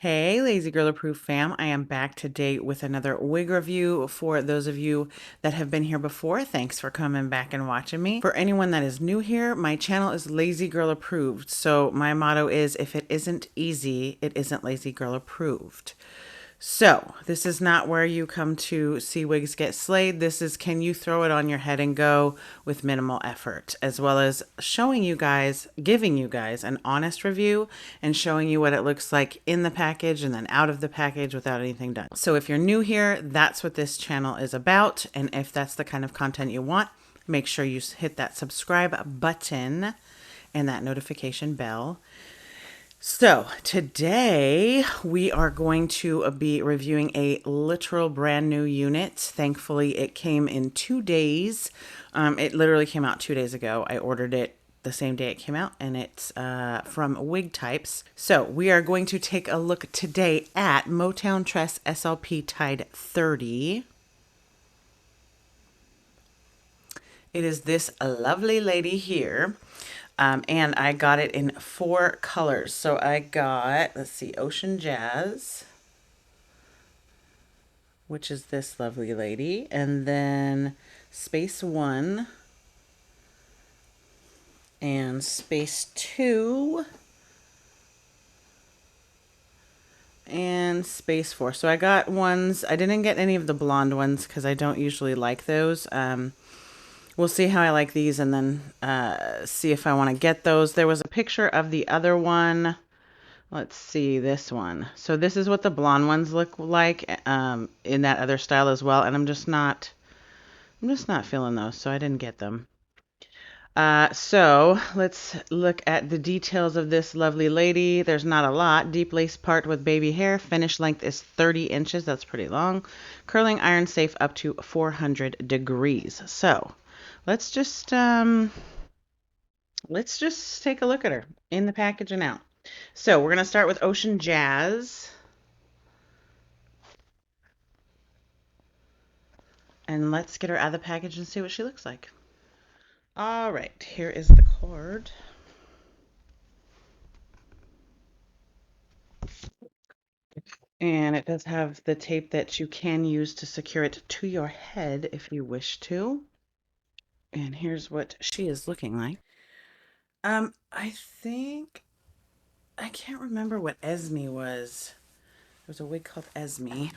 Hey, Lazy Girl Approved fam. I am back today with another wig review. For those of you that have been here before, thanks for coming back and watching me. For anyone that is new here, my channel is Lazy Girl Approved. So my motto is, if it isn't easy, it isn't Lazy Girl Approved. So this is not where you come to see wigs get slayed. This is, can you throw it on your head and go with minimal effort, as well as showing you guys, giving you guys an honest review and showing you what it looks like in the package and then out of the package without anything done. So if you're new here, that's what this channel is about. And if that's the kind of content you want, make sure you hit that subscribe button and that notification bell. So today we are going to be reviewing a literal brand new unit. Thankfully, it came in 2 days. It literally came out 2 days ago. I ordered it the same day it came out, and it's from Wig Types. So we are going to take a look today at Motown Tress SLP-TIDE30. It is this lovely lady here. And I got it in 4 colors. So I got, let's see, Ocean Jazz, which is this lovely lady, and then Space 1 and Space 2 and Space 4. So I got ones, I didn't get any of the blonde ones because I don't usually like those. We'll see how I like these and then see if I want to get those. There was a picture of the other one. Let's see this one. So this is what the blonde ones look like in that other style as well. And I'm just not feeling those, so I didn't get them. So let's look at the details of this lovely lady. There's not a lot. Deep lace part with baby hair. Finish length is 30 inches. That's pretty long. Curling iron safe up to 400 degrees. So let's just take a look at her in the package and out. So we're going to start with Ocean Jazz. And let's get her out of the package and see what she looks like. All right, here is the card. And it does have the tape that you can use to secure it to your head if you wish to. And here's what she is looking like. I think, I can't remember what Esme was. There was a wig called Esme.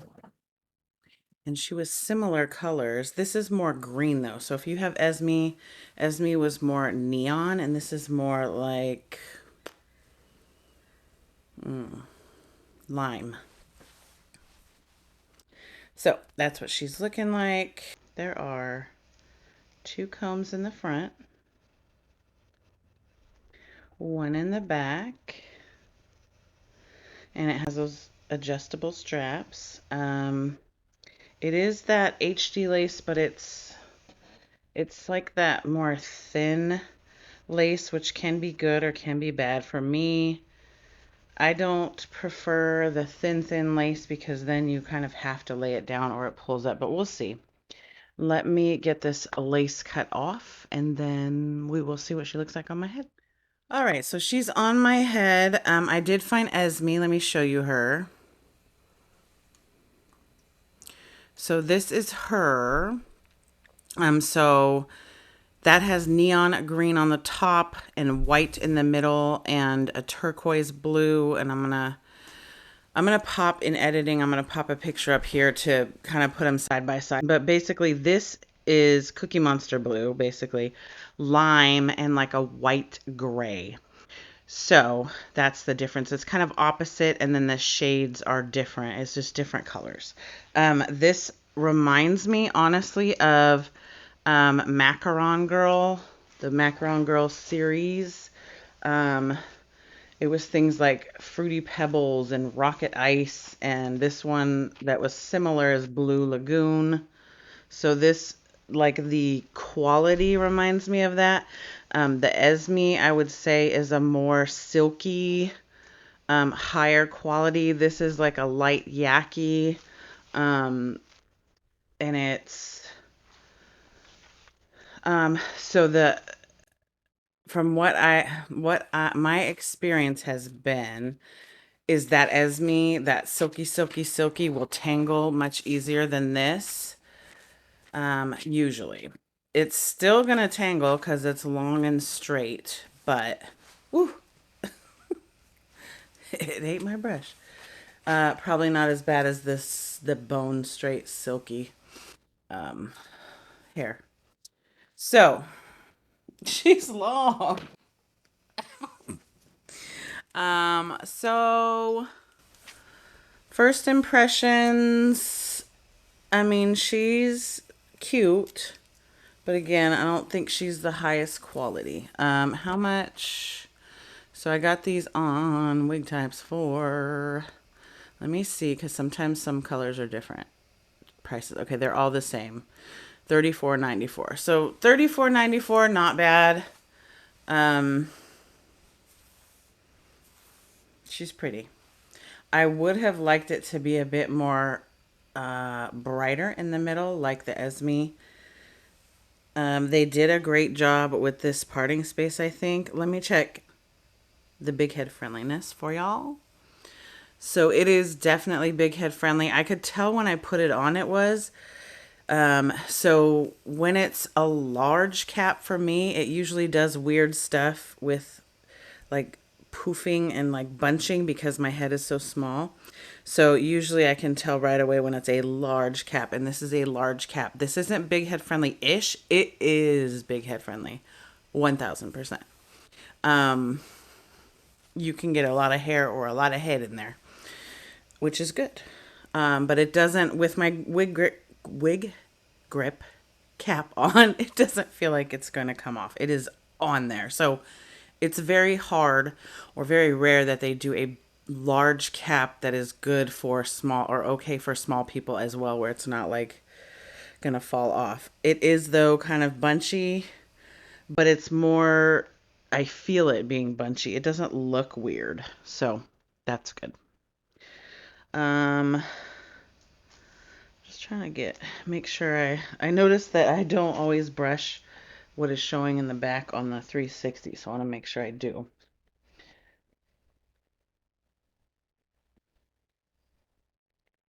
And she was similar colors. This is more green though. So if you have Esme, Esme was more neon, and this is more like lime. So that's what she's looking like. There are 2 combs in the front, 1 in the back, and it has those adjustable straps. It is that HD lace, but it's like that more thin lace, which can be good or can be bad. For me, I don't prefer the thin lace because then you kind of have to lay it down or it pulls up, but we'll see. Let me get this lace cut off and then we will see what she looks like on my head. All right, so she's on my head. I did find Esme. Let me show you her. So this is her. So that has neon green on the top and white in the middle and a turquoise blue. And I'm gonna pop in editing. I'm gonna pop a picture up here to kind of put them side by side. But basically, this is Cookie Monster blue, basically lime and like a white gray. So that's the difference. It's kind of opposite, and then the shades are different. It's just different colors. This reminds me, honestly, of Macaron Girl, the Macaron Girl series. It was things like Fruity Pebbles and Rocket Ice, and this one that was similar is Blue Lagoon. So this, like, the quality reminds me of that. The Esme, I would say, is a more silky, higher quality. This is like a light yaki, and it's, so the, from what my experience has been, is that Esme, that silky, silky, silky will tangle much easier than this. Usually. It's still gonna tangle because it's long and straight, but woo, it ate my brush. Probably not as bad as the bone straight silky hair. So she's long. So first impressions, I mean, she's cute, but again, I don't think she's the highest quality. How much? So I got these on wig types for, let me see, because sometimes some colors are different prices. Okay, they're all the same. 34.94. So 34.94, not bad. Um, she's pretty. I would have liked it to be a bit more brighter in the middle, like the Esme. They did a great job with this parting space, I think. Let me check the big head friendliness for y'all. So it is definitely big head friendly. I could tell when I put it on it was. So when it's a large cap for me, it usually does weird stuff with like poofing and like bunching because my head is so small. So usually I can tell right away when it's a large cap, and this is a large cap. This isn't big head friendly-ish. It is big head friendly, 1000%. You can get a lot of hair or a lot of head in there, which is good. But it doesn't, with my wig grip cap on, it doesn't feel like it's going to come off. It is on there. So it's very hard or very rare that they do a large cap that is good for small or okay for small people as well, where it's not like gonna fall off. It is though kind of bunchy, but it's more, I feel it being bunchy. It doesn't look weird. So that's good. Um just trying to make sure I noticed that I don't always brush what is showing in the back on the 360, so I want to make sure I do.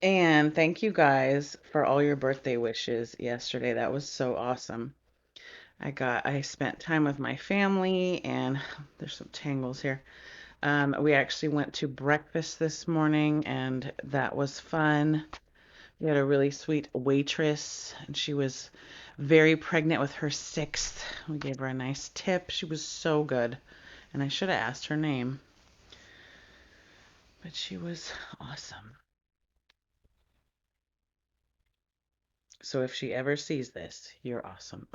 And thank you guys for all your birthday wishes yesterday. That was so awesome. I spent time with my family, and there's some tangles here. We actually went to breakfast this morning, and that was fun. We had a really sweet waitress, and she was very pregnant with her sixth. We gave her a nice tip. She was so good, and I should have asked her name, but she was awesome. So if she ever sees this, you're awesome.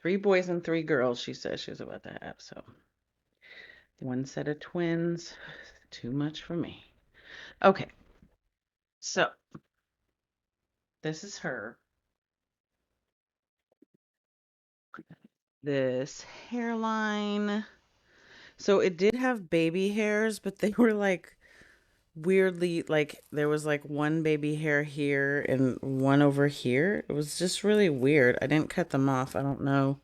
Three boys and three girls, she says she was about to have. So one set of twins, too much for me. Okay, so this is her. This hairline. So it did have baby hairs, but they were like weirdly, like there was like one baby hair here and one over here. It was just really weird. I didn't cut them off. I don't know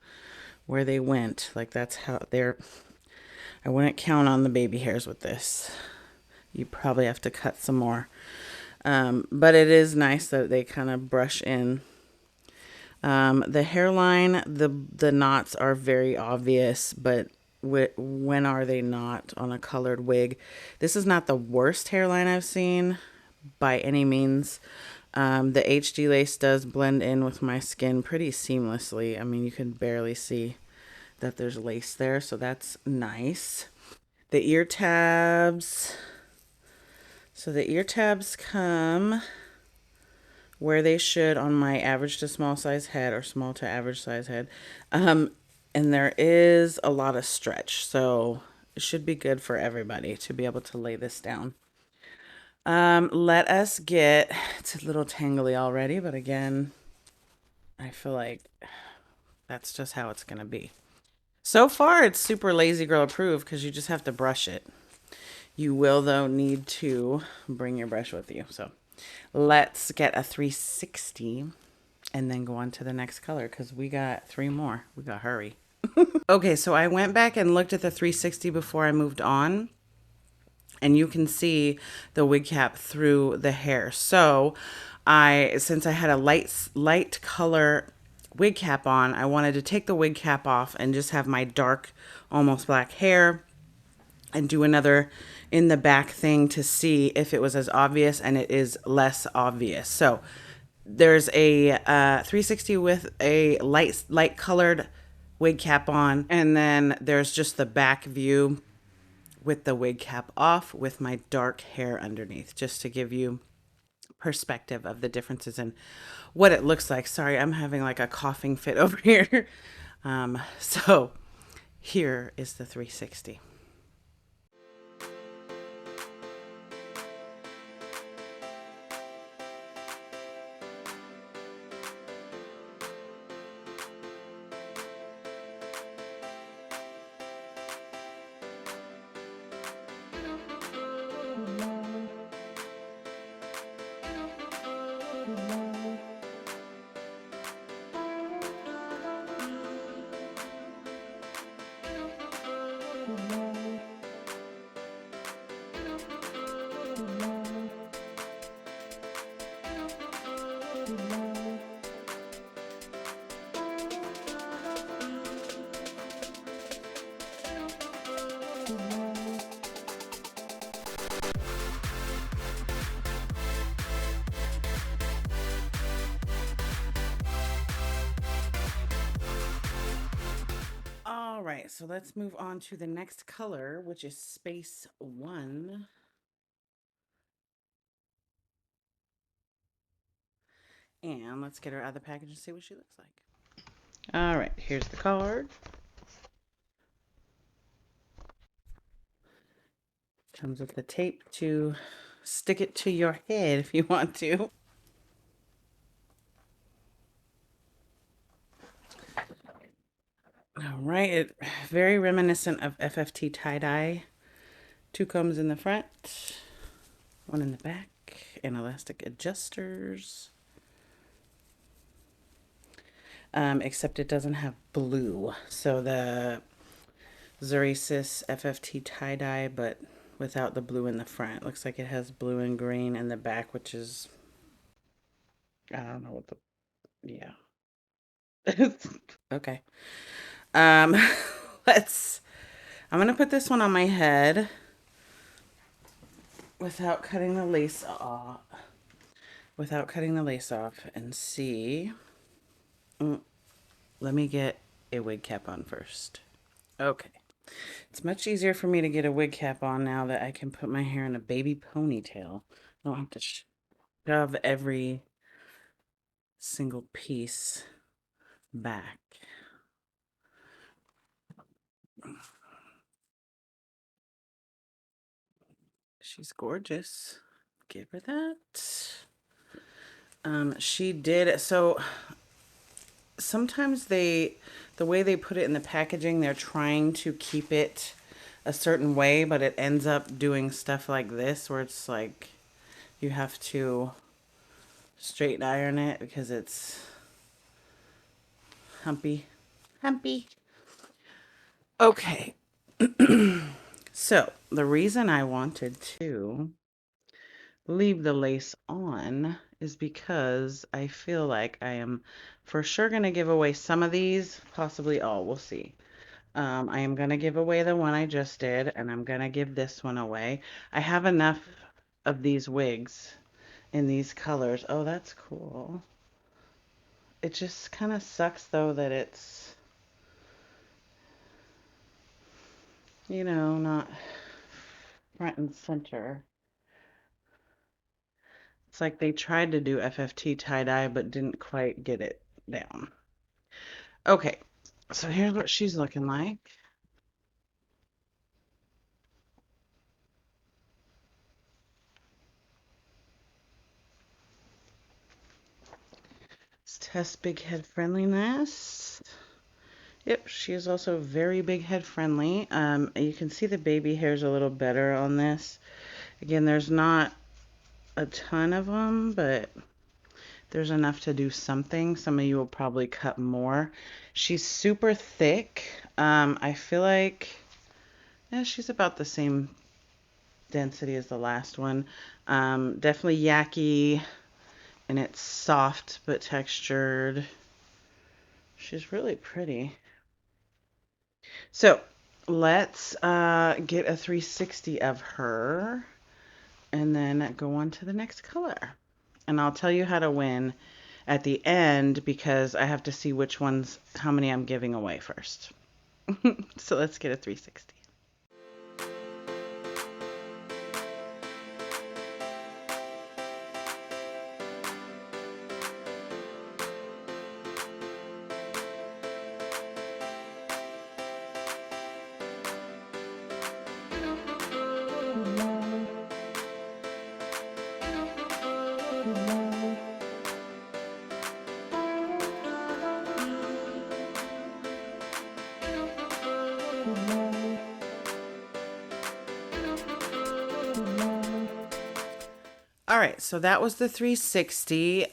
where they went. Like that's how they're, I wouldn't count on the baby hairs with this. You probably have to cut some more. But it is nice that they kind of brush in. The hairline, the knots are very obvious, but when are they not on a colored wig? This is not the worst hairline I've seen by any means. The HD lace does blend in with my skin pretty seamlessly. I mean, you can barely see that there's lace there, so that's nice. The ear tabs. So the ear tabs come where they should on my average to small size head or small to average size head. And there is a lot of stretch, so it should be good for everybody to be able to lay this down. Let us get, it's a little tangly already, but again, I feel like that's just how it's going to be. So far, it's super lazy girl approved because you just have to brush it. You will, though, need to bring your brush with you. So let's get a 360 and then go on to the next color because we got three more. We got to hurry. Okay, so I went back and looked at the 360 before I moved on, and you can see the wig cap through the hair. So since I had a light color wig cap on, I wanted to take the wig cap off and just have my dark, almost black hair and do another in the back thing to see if it was as obvious, and it is less obvious. So there's a 360 with a light colored wig cap on, and then there's just the back view with the wig cap off with my dark hair underneath, just to give you perspective of the differences in what it looks like. Sorry, I'm having like a coughing fit over here. So here is the 360. All right, so let's move on to the next color, which is Space 1. And let's get her out of the package and see what she looks like. All right, here's the card. Comes with the tape to stick it to your head if you want to. All right, very reminiscent of FFT tie-dye. 2 combs in the front, 1 in the back, and elastic adjusters. Except it doesn't have blue. So the Narcissist FFT tie-dye, but without the blue in the front. Looks like it has blue and green in the back, which is, I don't know what the, yeah. Okay. Um, I'm gonna put this one on my head without cutting the lace off. And see. Let me get a wig cap on first. Okay. It's much easier for me to get a wig cap on now that I can put my hair in a baby ponytail. I don't have to shove every single piece back. She's gorgeous. Give her that. She did, so sometimes the way they put it in the packaging, they're trying to keep it a certain way, but it ends up doing stuff like this where it's like you have to straight iron it because it's humpy. Okay. So the reason I wanted to leave the lace on is because I feel like I am for sure going to give away some of these, possibly all, we'll see. I am going to give away the one I just did, and I'm going to give this one away. I have enough of these wigs in these colors. Oh, that's cool. It just kind of sucks, though, that it's, you know, not front and center. It's like they tried to do FFT tie-dye, but didn't quite get it down. Okay, so here's what she's looking like. Let's test big head friendliness. Yep, she is also very big head friendly. You can see the baby hairs a little better on this. Again, there's not a ton of them, but there's enough to do something. Some of you will probably cut more. She's super thick. I feel like, yeah, she's about the same density as the last one. Definitely yaki, and it's soft but textured. She's really pretty. So let's get a 360 of her and then go on to the next color. And I'll tell you how to win at the end because I have to see which ones, how many I'm giving away first. So let's get a 360. All right, so that was the 360.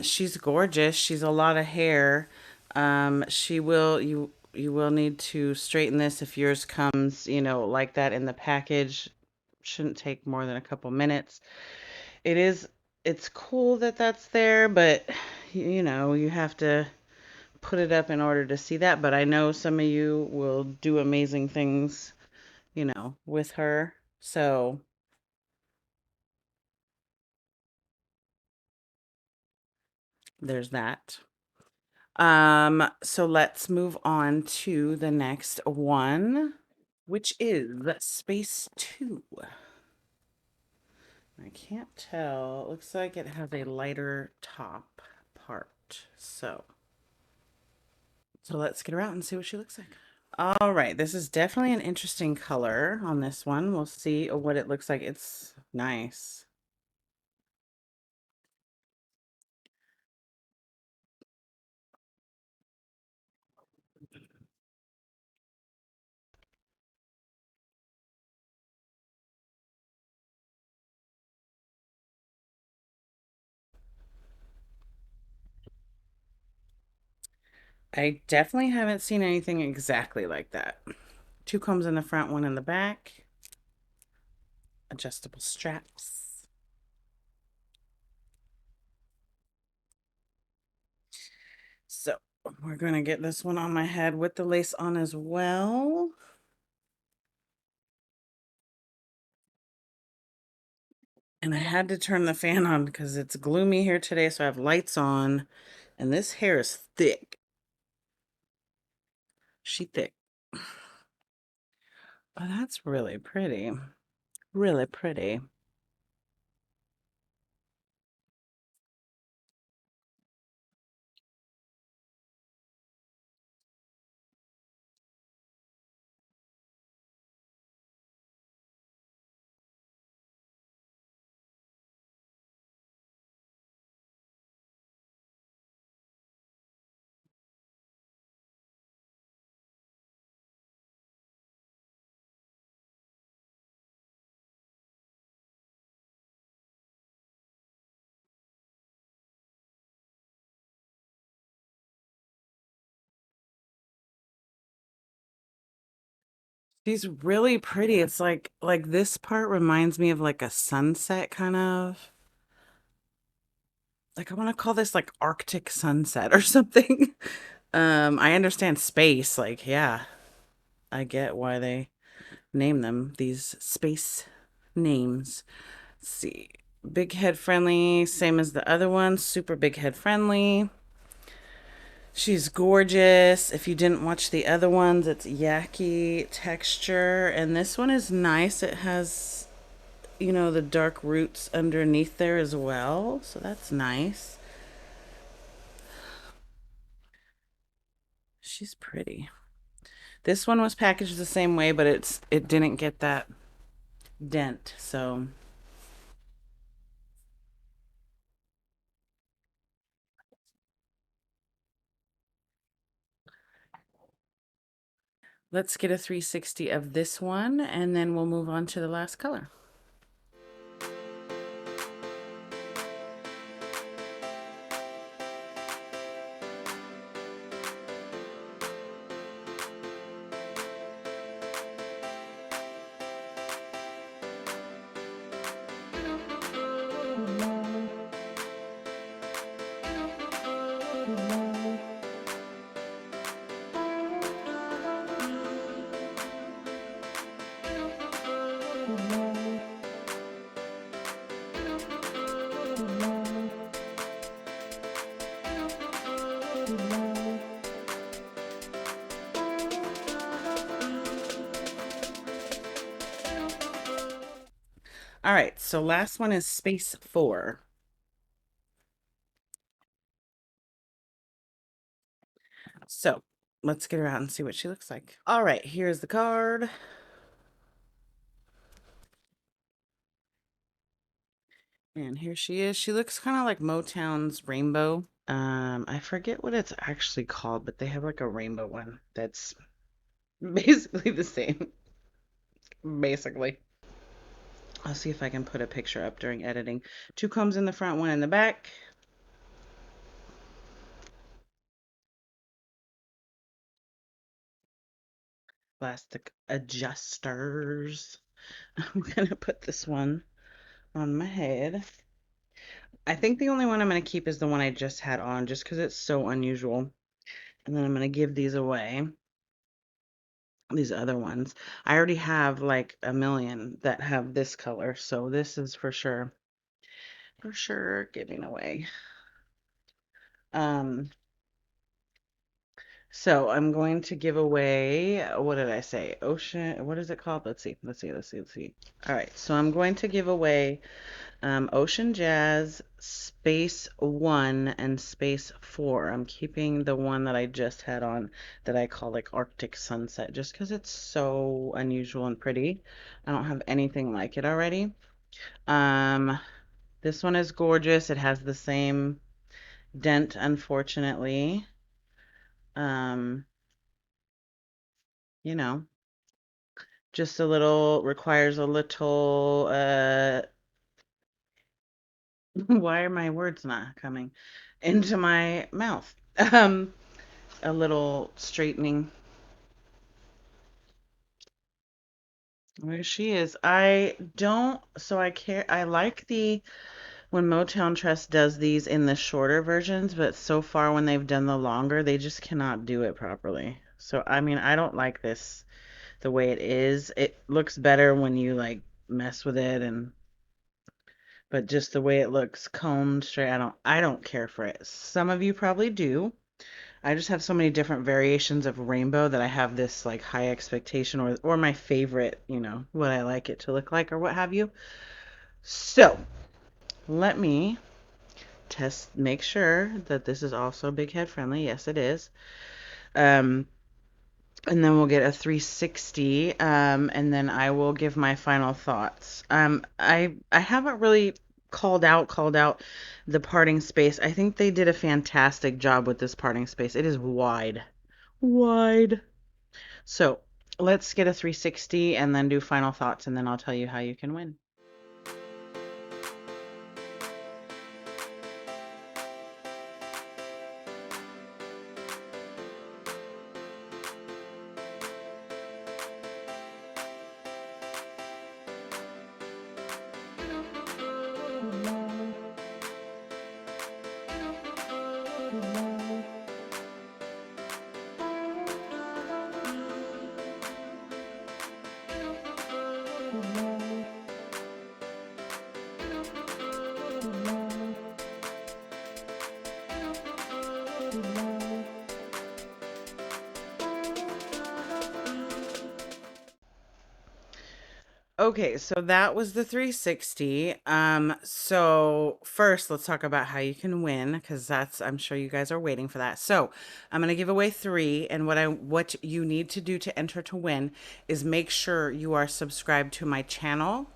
She's gorgeous. She's a lot of hair. You will need to straighten this if yours comes, like that in the package. Shouldn't take more than a couple minutes. It is, it's cool that that's there, but you have to put it up in order to see that. But I know some of you will do amazing things, with her. So there's that. So let's move on to the next one, which is Space 2. I can't tell. It looks like it has a lighter top part. So let's get her out and see what she looks like. All right, this is definitely an interesting color on this one. We'll see what it looks like. It's nice. I definitely haven't seen anything exactly like that. Two combs in the front, one in the back. Adjustable straps. So we're going to get this one on my head with the lace on as well. And I had to turn the fan on because it's gloomy here today, so I have lights on. And this hair is thick. She thick. Oh, that's really pretty. Really pretty. She's really pretty. It's like this part reminds me of like a sunset kind of. Like I want to call this like Arctic sunset or something. I understand space, like yeah, I get why they name them these space names. Let's see. Big head friendly, same as the other one, super big head friendly. She's gorgeous. If you didn't watch the other ones, it's yaki texture. And this one is nice. It has, the dark roots underneath there as well. So that's nice. She's pretty. This one was packaged the same way, but it didn't get that dent. So let's get a 360 of this one, and then we'll move on to the last color. All right, so last one is space 4. So let's get her out and see what she looks like. All right, here's the card. And here she is. She looks kind of like Motown's Rainbow. I forget what it's actually called, but they have like a rainbow one that's basically the same. Basically. I'll see if I can put a picture up during editing. 2 combs in the front, 1 in the back. Plastic adjusters. I'm gonna put this one on my head. I think the only one I'm gonna keep is the one I just had on, just because it's so unusual. And then I'm gonna give these away. These other ones. I already have like a million that have this color, so this is for sure giving away. So I'm going to give away, what did I say? Ocean, what is it called? Let's see. All right, so I'm going to give away Ocean Jazz, Space 1, and Space 4. I'm keeping the one that I just had on that I call like Arctic Sunset just because it's so unusual and pretty. I don't have anything like it already. This one is gorgeous. It has the same dent, unfortunately. Um, you know, just a little, requires a little, why are my words not coming into my mouth? A little straightening. Where she is. I don't, so I care, I like when Motown Tress does these in the shorter versions, but so far when they've done the longer, they just cannot do it properly. So, I mean, I don't like this the way it is. It looks better when you like mess with it but just the way it looks combed straight, I don't care for it. Some of you probably do. I just have so many different variations of rainbow that I have this like high expectation or my favorite, what I like it to look like or what have you. So, let me make sure that this is also big head friendly. Yes, it is. Um, and then we'll get a 360, and then I will give my final thoughts. I haven't really called out the parting space. I think they did a fantastic job with this parting space. It is wide, wide. So let's get a 360 and then do final thoughts, and then I'll tell you how you can win. Okay, so that was the 360. So first let's talk about how you can win, because I'm sure you guys are waiting for that. So I'm gonna give away 3, and what you need to do to enter to win is make sure you are subscribed to my channel.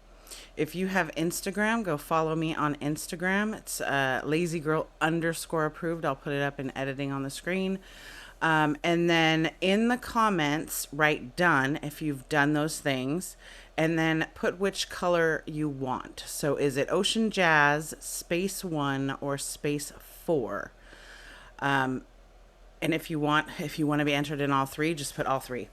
If you have Instagram, go follow me on Instagram. It's lazygirl_approved. I'll put it up in editing on the screen. And then in the comments, write done if you've done those things, and then put which color you want. So is it Ocean Jazz, Space 1, or Space 4? And if you want to be entered in all 3, just put all 3.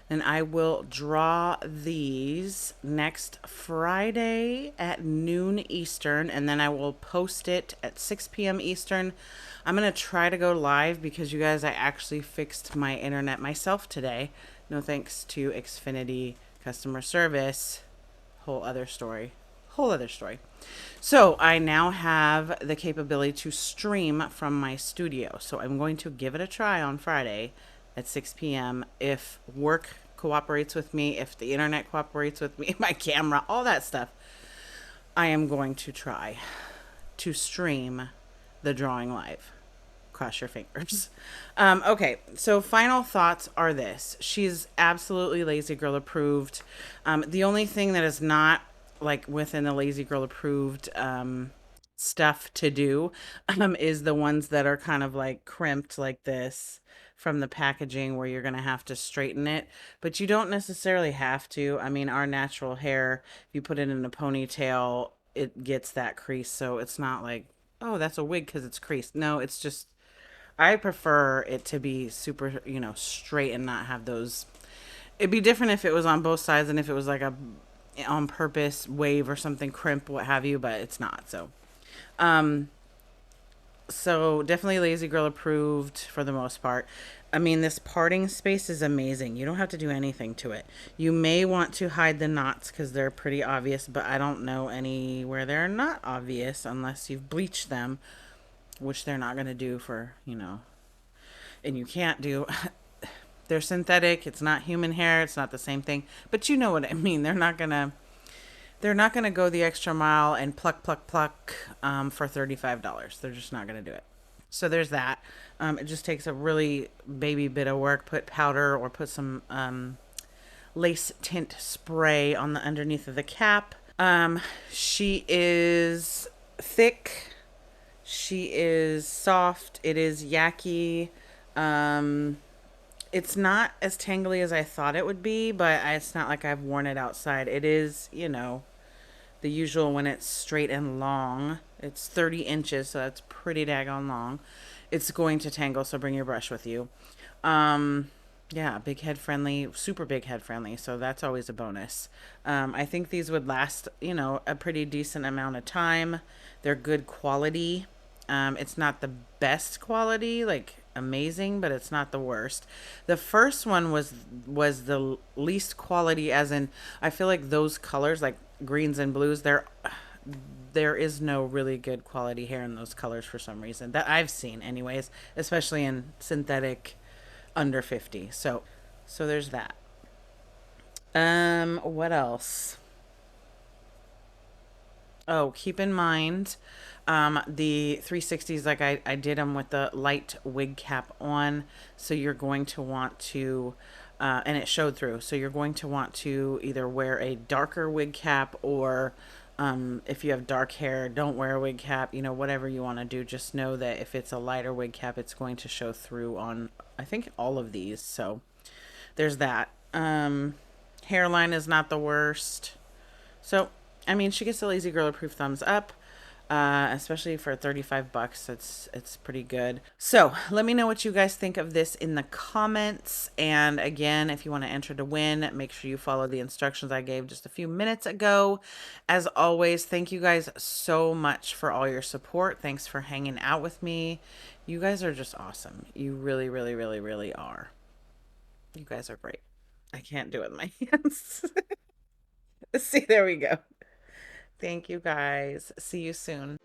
And I will draw these next Friday at noon Eastern, and then I will post it at 6 p.m. Eastern. I'm going to try to go live because you guys, I actually fixed my internet myself today. No thanks to Xfinity customer service. Whole other story. So I now have the capability to stream from my studio. So I'm going to give it a try on Friday at 6 p.m. if work cooperates with me, if the internet cooperates with me, my camera, all that stuff. I am going to try to stream the drawing live. Cross your fingers. Okay, so final thoughts are this. She's absolutely Lazy Girl approved. The only thing that is not like within the Lazy Girl approved stuff to do is the ones that are kind of like crimped like this from the packaging where you're going to have to straighten it. But you don't necessarily have to. I mean, our natural hair, if you put it in a ponytail, it gets that crease. So it's not like, oh, that's a wig because it's creased. No, it's just I prefer it to be super, straight and not have those. It'd be different if it was on both sides and if it was like a on purpose wave or something, crimp, what have you, but it's not. So definitely Lazy Girl approved for the most part. I mean, this parting space is amazing. You don't have to do anything to it. You may want to hide the knots because they're pretty obvious, but I don't know any where they're not obvious unless you've bleached them, which they're not going to do for, and you can't do. They're synthetic. It's not human hair. It's not the same thing, but you know what I mean. They're not gonna go the extra mile and pluck for $35. They're just not gonna do it. So there's that. It just takes a really baby bit of work. Put powder or put some lace tint spray on the underneath of the cap. She is thick. She is soft. It is yucky. It's not as tangly as I thought it would be, but it's not like I've worn it outside. It is, the usual when it's straight and long. It's 30 inches, so that's pretty daggone long. It's going to tangle, so bring your brush with you. Yeah, big head friendly, super big head friendly, so that's always a bonus. I think these would last, a pretty decent amount of time. They're good quality. It's not the best quality, like amazing, but it's not the worst. The first one was the least quality, as in I feel like those colors, like greens and blues, there is no really good quality hair in those colors for some reason that I've seen, anyways, especially in synthetic under 50. So there's that. What else? Oh, keep in mind, the 360s, like I did them with the light wig cap on. So you're going to want to, and it showed through. So you're going to want to either wear a darker wig cap or, if you have dark hair, don't wear a wig cap, whatever you want to do. Just know that if it's a lighter wig cap, it's going to show through on, I think, all of these. So there's that. Hairline is not the worst. So, I mean, she gets a Lazy Girl approved thumbs up, especially for 35 bucks. It's pretty good. So, let me know what you guys think of this in the comments. And again, if you want to enter to win, make sure you follow the instructions I gave just a few minutes ago. As always, thank you guys so much for all your support. Thanks for hanging out with me. You guys are just awesome. You really, really, really, really are. You guys are great. I can't do it with my hands. See, there we go. Thank you guys. See you soon.